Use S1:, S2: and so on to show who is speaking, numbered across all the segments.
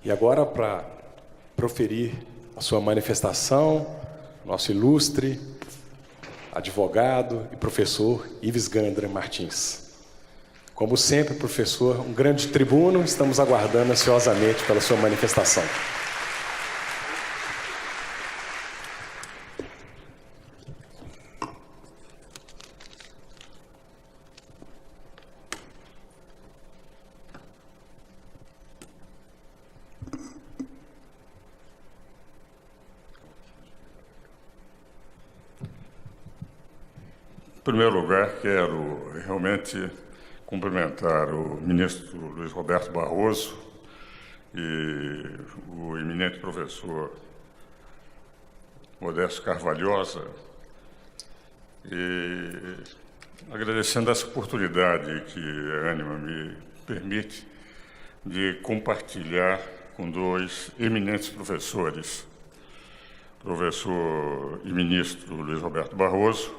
S1: E agora, para proferir a sua manifestação, nosso ilustre advogado e professor Ives Gandra Martins. Como sempre, professor, um grande tribuno, estamos aguardando ansiosamente pela sua manifestação.
S2: Em primeiro lugar, quero realmente cumprimentar o ministro Luiz Roberto Barroso e o eminente professor Modesto Carvalhosa, e agradecendo essa oportunidade que a Ânima me permite de compartilhar com dois eminentes professores, professor e ministro Luiz Roberto Barroso,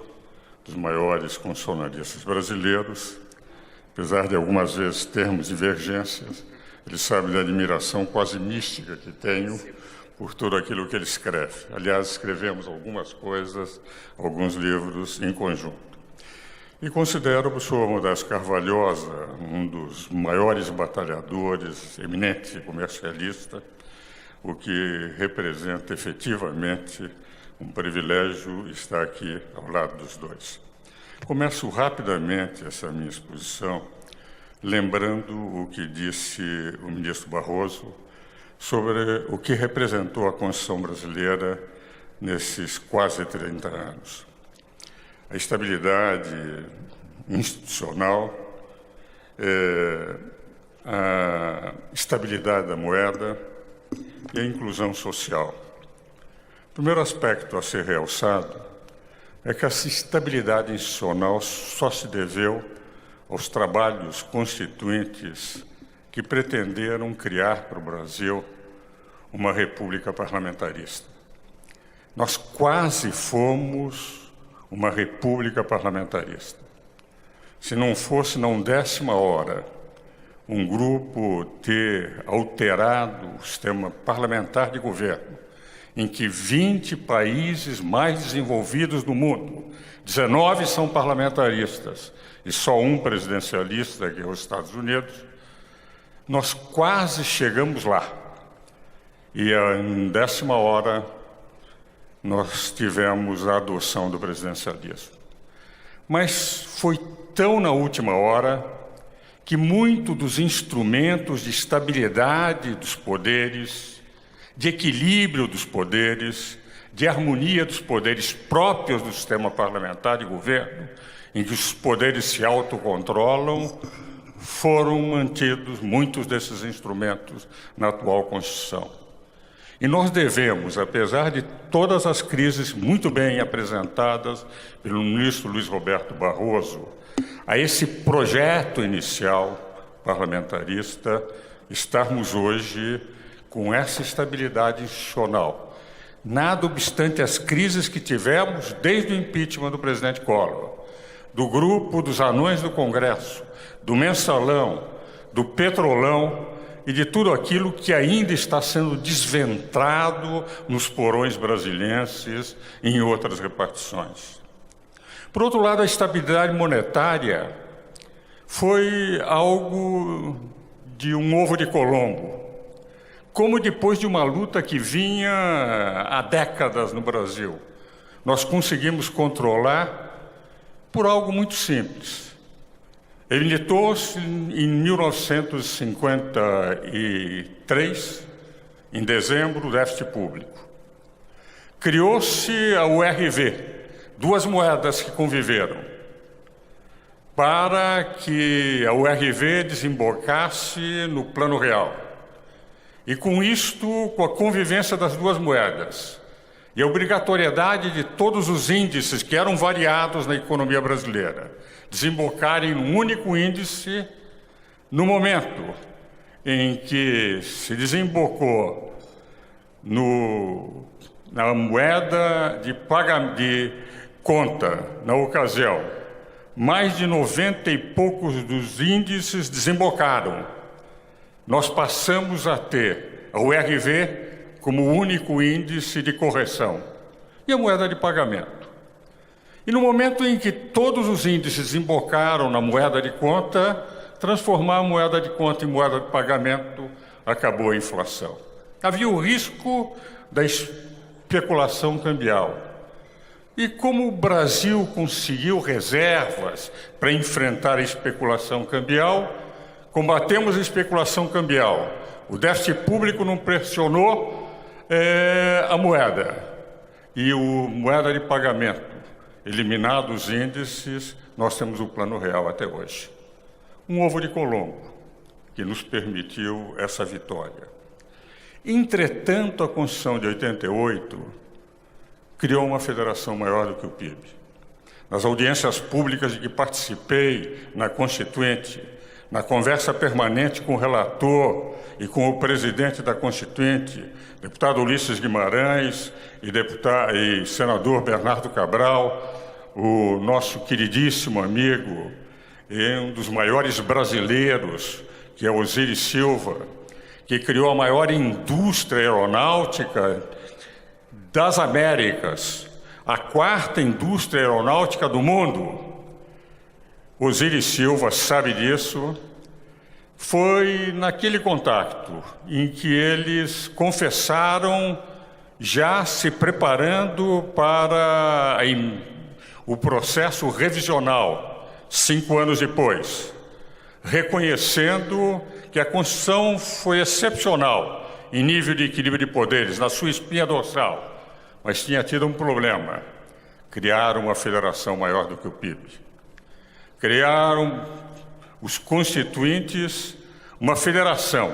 S2: dos maiores constitucionalistas brasileiros. Apesar de algumas vezes termos divergências, ele sabe da admiração quase mística que tenho por tudo aquilo que ele escreve. Aliás, escrevemos algumas coisas, alguns livros em conjunto. E considero o professor Modesto Carvalhosa um dos maiores batalhadores, eminente comercialista, o que representa efetivamente um privilégio estar aqui ao lado dos dois. Começo rapidamente essa minha exposição lembrando o que disse o ministro Barroso sobre o que representou a Constituição brasileira nesses quase 30 anos. A estabilidade institucional, a estabilidade da moeda e a inclusão social. O primeiro aspecto a ser realçado é que essa estabilidade institucional só se deveu aos trabalhos constituintes que pretenderam criar para o Brasil uma república parlamentarista. Nós quase fomos uma república parlamentarista. Se não fosse, na 10ª hora, um grupo ter alterado o sistema parlamentar de governo, em que 20 países mais desenvolvidos do mundo, 19 são parlamentaristas e só um presidencialista, que é os Estados Unidos, nós quase chegamos lá. E em 10ª hora nós tivemos a adoção do presidencialismo. Mas foi tão na última hora que muito dos instrumentos de estabilidade dos poderes, de equilíbrio dos poderes, de harmonia dos poderes próprios do sistema parlamentar de governo, em que os poderes se autocontrolam, foram mantidos muitos desses instrumentos na atual Constituição. E nós devemos, apesar de todas as crises muito bem apresentadas pelo ministro Luiz Roberto Barroso, a esse projeto inicial parlamentarista, estarmos hoje com essa estabilidade institucional. Nada obstante as crises que tivemos desde o impeachment do presidente Collor, do grupo dos anões do Congresso, do mensalão, do petrolão e de tudo aquilo que ainda está sendo desventrado nos porões brasileiros e em outras repartições. Por outro lado, a estabilidade monetária foi algo de um ovo de Colombo. Como depois de uma luta que vinha há décadas no Brasil, nós conseguimos controlar por algo muito simples. Habilitou-se em 1953, em dezembro, o déficit público. Criou-se a URV, duas moedas que conviveram, para que a URV desembocasse no Plano Real. E com isto, com a convivência das duas moedas e a obrigatoriedade de todos os índices que eram variados na economia brasileira desembocarem num único índice, no momento em que se desembocou na moeda de conta, na ocasião, mais de 90 e poucos dos índices desembocaram. Nós passamos a ter a URV como único índice de correção e a moeda de pagamento. E no momento em que todos os índices desembocaram na moeda de conta, transformar a moeda de conta em moeda de pagamento acabou a inflação. Havia o risco da especulação cambial. E como o Brasil conseguiu reservas para enfrentar a especulação cambial, combatemos a especulação cambial. O déficit público não pressionou a moeda. E o moeda de pagamento, eliminados os índices, nós temos o Plano Real até hoje. Um ovo de Colombo, que nos permitiu essa vitória. Entretanto, a Constituição de 88 criou uma federação maior do que o PIB. Nas audiências públicas de que participei na Constituinte, na conversa permanente com o relator e com o presidente da Constituinte, deputado Ulisses Guimarães e senador Bernardo Cabral, o nosso queridíssimo amigo e um dos maiores brasileiros, que é Osiris Silva, que criou a maior indústria aeronáutica das Américas, a quarta indústria aeronáutica do mundo. Osiris Silva sabe disso. Foi naquele contato em que eles confessaram já se preparando para o processo revisional, 5 anos depois, reconhecendo que a Constituição foi excepcional em nível de equilíbrio de poderes, na sua espinha dorsal, mas tinha tido um problema: criaram uma federação maior do que o PIB. Criaram os constituintes uma federação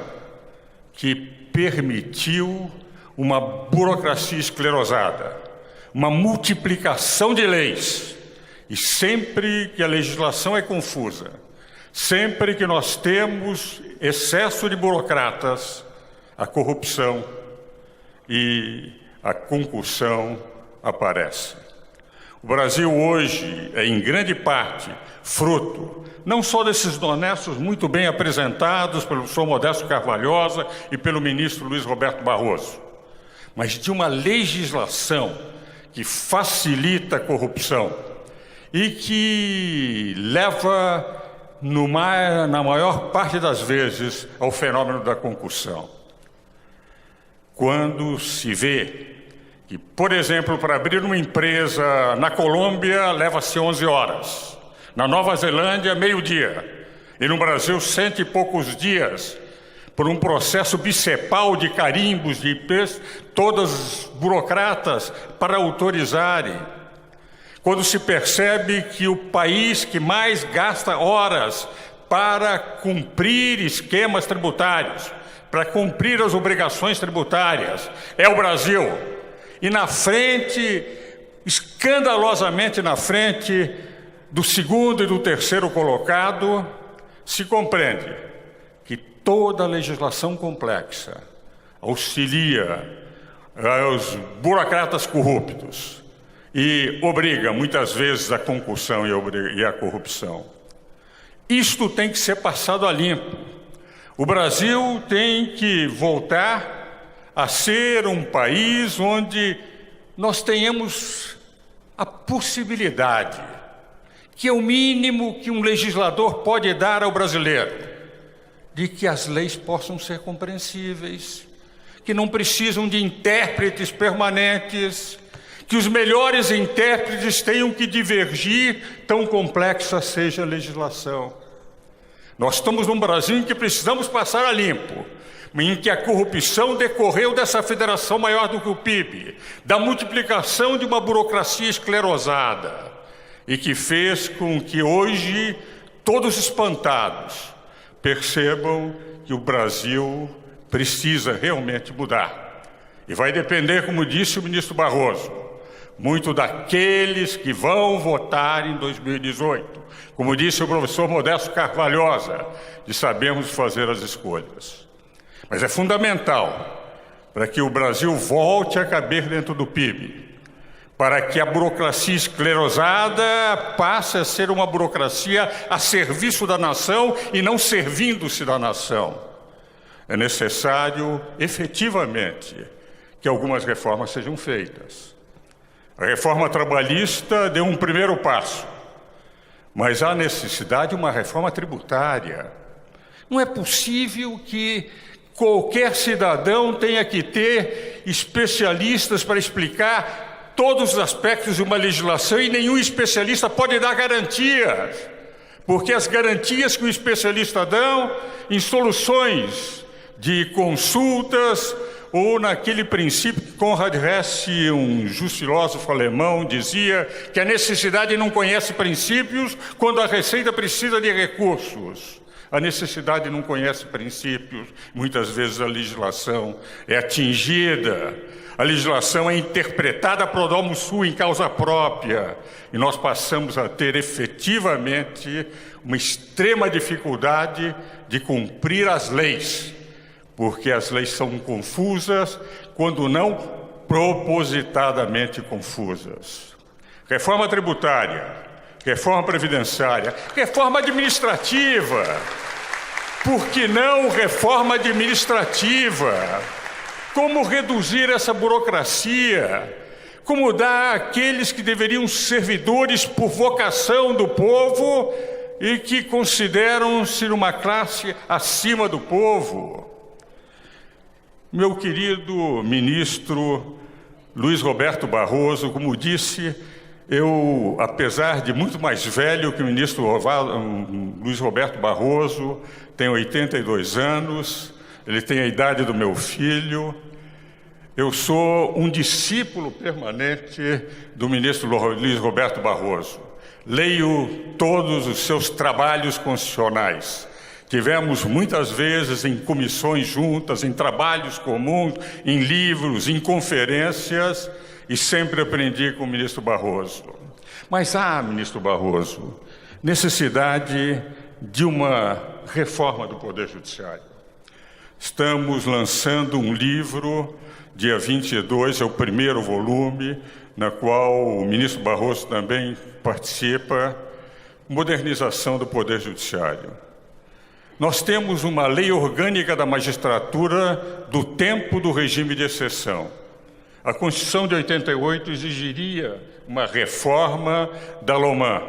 S2: que permitiu uma burocracia esclerosada, uma multiplicação de leis. E sempre que a legislação é confusa, sempre que nós temos excesso de burocratas, a corrupção e a concussão aparece. O Brasil hoje é, em grande parte, fruto não só desses honestos muito bem apresentados pelo professor Modesto Carvalhosa e pelo ministro Luiz Roberto Barroso, mas de uma legislação que facilita a corrupção e que leva, na maior parte das vezes, ao fenômeno da concussão. Quando se vê que, por exemplo, para abrir uma empresa na Colômbia leva-se 11 horas, na Nova Zelândia, meio-dia, e no Brasil 100 e poucos dias, por um processo bicepal de carimbos de IPs, todas burocratas para autorizarem. Quando se percebe que o país que mais gasta horas para cumprir esquemas tributários, para cumprir as obrigações tributárias, é o Brasil. E na frente, escandalosamente na frente do segundo e do terceiro colocado, se compreende que toda a legislação complexa auxilia aos burocratas corruptos e obriga, muitas vezes, a concussão e a corrupção. Isto tem que ser passado a limpo. O Brasil tem que voltar a ser um país onde nós tenhamos a possibilidade, que é o mínimo que um legislador pode dar ao brasileiro, de que as leis possam ser compreensíveis, que não precisam de intérpretes permanentes, que os melhores intérpretes tenham que divergir, tão complexa seja a legislação. Nós estamos num Brasil em que precisamos passar a limpo, em que a corrupção decorreu dessa federação maior do que o PIB, da multiplicação de uma burocracia esclerosada, e que fez com que hoje todos espantados percebam que o Brasil precisa realmente mudar. E vai depender, como disse o ministro Barroso, muito daqueles que vão votar em 2018. Como disse o professor Modesto Carvalhosa, de sabermos fazer as escolhas. Mas é fundamental para que o Brasil volte a caber dentro do PIB, para que a burocracia esclerosada passe a ser uma burocracia a serviço da nação e não servindo-se da nação. É necessário, efetivamente, que algumas reformas sejam feitas. A reforma trabalhista deu um primeiro passo, mas há necessidade de uma reforma tributária. Não é possível que qualquer cidadão tenha que ter especialistas para explicar todos os aspectos de uma legislação e nenhum especialista pode dar garantias, porque as garantias que o especialista dão em soluções de consultas ou naquele princípio que Konrad Hess, um justo filósofo alemão, dizia que a necessidade não conhece princípios quando a receita precisa de recursos. A necessidade não conhece princípios, muitas vezes a legislação é atingida, a legislação é interpretada pro domo suo em causa própria, e nós passamos a ter efetivamente uma extrema dificuldade de cumprir as leis, porque as leis são confusas, quando não propositadamente confusas. Reforma tributária, reforma previdenciária, reforma administrativa. Por que não reforma administrativa? Como reduzir essa burocracia? Como dar àqueles que deveriam ser servidores por vocação do povo e que consideram-se uma classe acima do povo? Meu querido ministro Luiz Roberto Barroso, como disse, eu, apesar de muito mais velho que o ministro Luiz Roberto Barroso, tenho 82 anos, ele tem a idade do meu filho, eu sou um discípulo permanente do ministro Luiz Roberto Barroso. Leio todos os seus trabalhos constitucionais. Tivemos muitas vezes em comissões juntas, em trabalhos comuns, em livros, em conferências, e sempre aprendi com o ministro Barroso. Mas há, ministro Barroso, necessidade de uma reforma do Poder Judiciário. Estamos lançando um livro, dia 22, é o primeiro volume, na qual o ministro Barroso também participa, Modernização do Poder Judiciário. Nós temos uma lei orgânica da magistratura do tempo do regime de exceção. A Constituição de 88 exigiria uma reforma da LOMAN.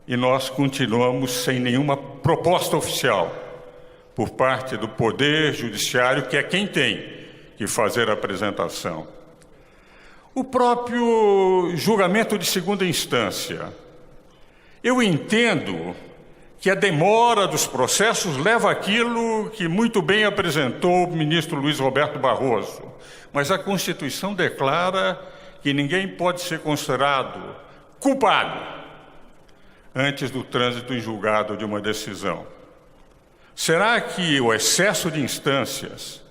S2: E nós continuamos sem nenhuma proposta oficial por parte do Poder Judiciário, que é quem tem que fazer a apresentação. O próprio julgamento de segunda instância. Eu entendo que a demora dos processos leva àquilo que muito bem apresentou o ministro Luiz Roberto Barroso. Mas a Constituição declara que ninguém pode ser considerado culpado antes do trânsito em julgado de uma decisão. Será que o excesso de instâncias,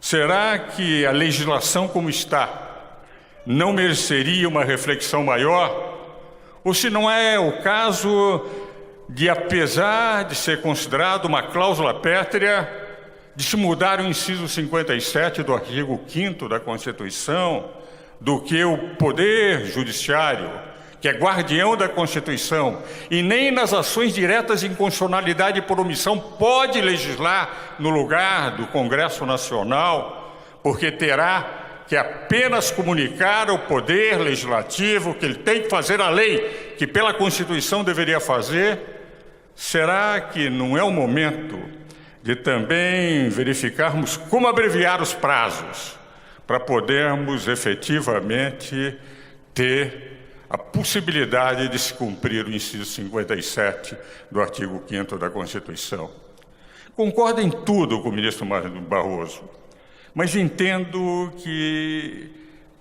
S2: será que a legislação como está não mereceria uma reflexão maior? Ou se não é o caso de, apesar de ser considerado uma cláusula pétrea, de se mudar o inciso 57 do artigo 5º da Constituição, do que o Poder Judiciário, que é guardião da Constituição, e nem nas ações diretas de inconstitucionalidade por omissão pode legislar no lugar do Congresso Nacional, porque terá que apenas comunicar ao Poder Legislativo que ele tem que fazer a lei que pela Constituição deveria fazer. Será que não é o momento de também verificarmos como abreviar os prazos para podermos efetivamente ter a possibilidade de se cumprir o inciso 57 do artigo 5º da Constituição? Concordo em tudo com o ministro Barroso, mas entendo que,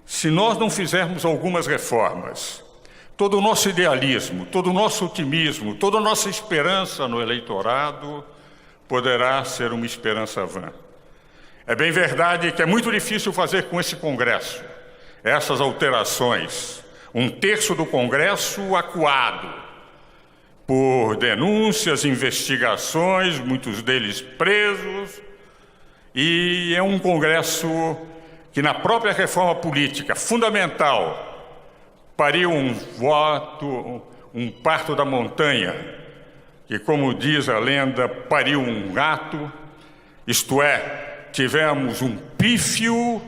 S2: se nós não fizermos algumas reformas, todo o nosso idealismo, todo o nosso otimismo, toda a nossa esperança no eleitorado poderá ser uma esperança vã. É bem verdade que é muito difícil fazer com esse Congresso essas alterações. Um terço do Congresso acuado por denúncias, investigações, muitos deles presos, e é um Congresso que, na própria reforma política fundamental, pariu um voto, um parto da montanha, que, como diz a lenda, pariu um gato, Isto é, tivemos um pífio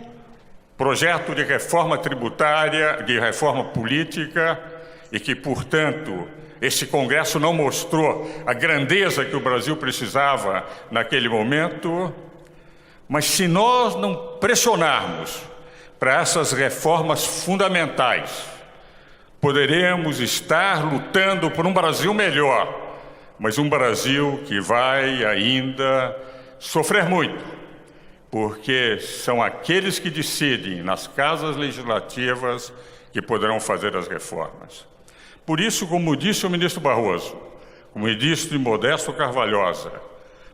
S2: projeto de reforma tributária, de reforma política, e que, portanto, esse Congresso não mostrou a grandeza que o Brasil precisava naquele momento. Mas se nós não pressionarmos para essas reformas fundamentais, poderemos estar lutando por um Brasil melhor, mas um Brasil que vai ainda sofrer muito, porque são aqueles que decidem nas casas legislativas que poderão fazer as reformas. Por isso, como disse o ministro Barroso, o ministro Modesto Carvalhosa,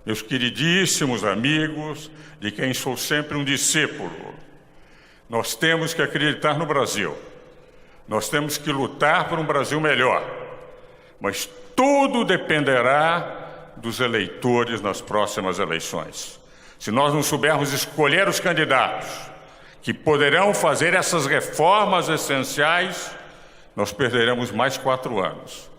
S2: meus queridíssimos amigos, de quem sou sempre um discípulo, nós temos que acreditar no Brasil, nós temos que lutar por um Brasil melhor, mas tudo dependerá dos eleitores nas próximas eleições. Se nós não soubermos escolher os candidatos que poderão fazer essas reformas essenciais, nós perderemos mais 4 anos.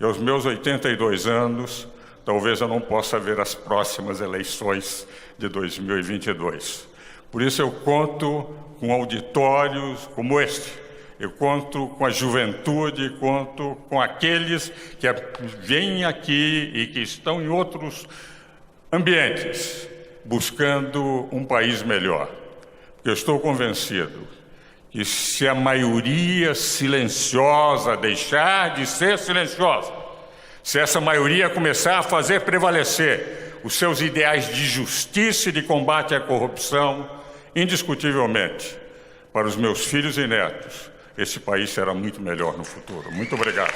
S2: E aos meus 82 anos, talvez eu não possa ver as próximas eleições de 2022. Por isso eu conto com auditórios como este. Eu conto com a juventude, conto com aqueles que vêm aqui e que estão em outros ambientes, buscando um país melhor. Eu estou convencido que se a maioria silenciosa deixar de ser silenciosa, se essa maioria começar a fazer prevalecer os seus ideais de justiça e de combate à corrupção, indiscutivelmente, para os meus filhos e netos, esse país será muito melhor no futuro. Muito obrigado.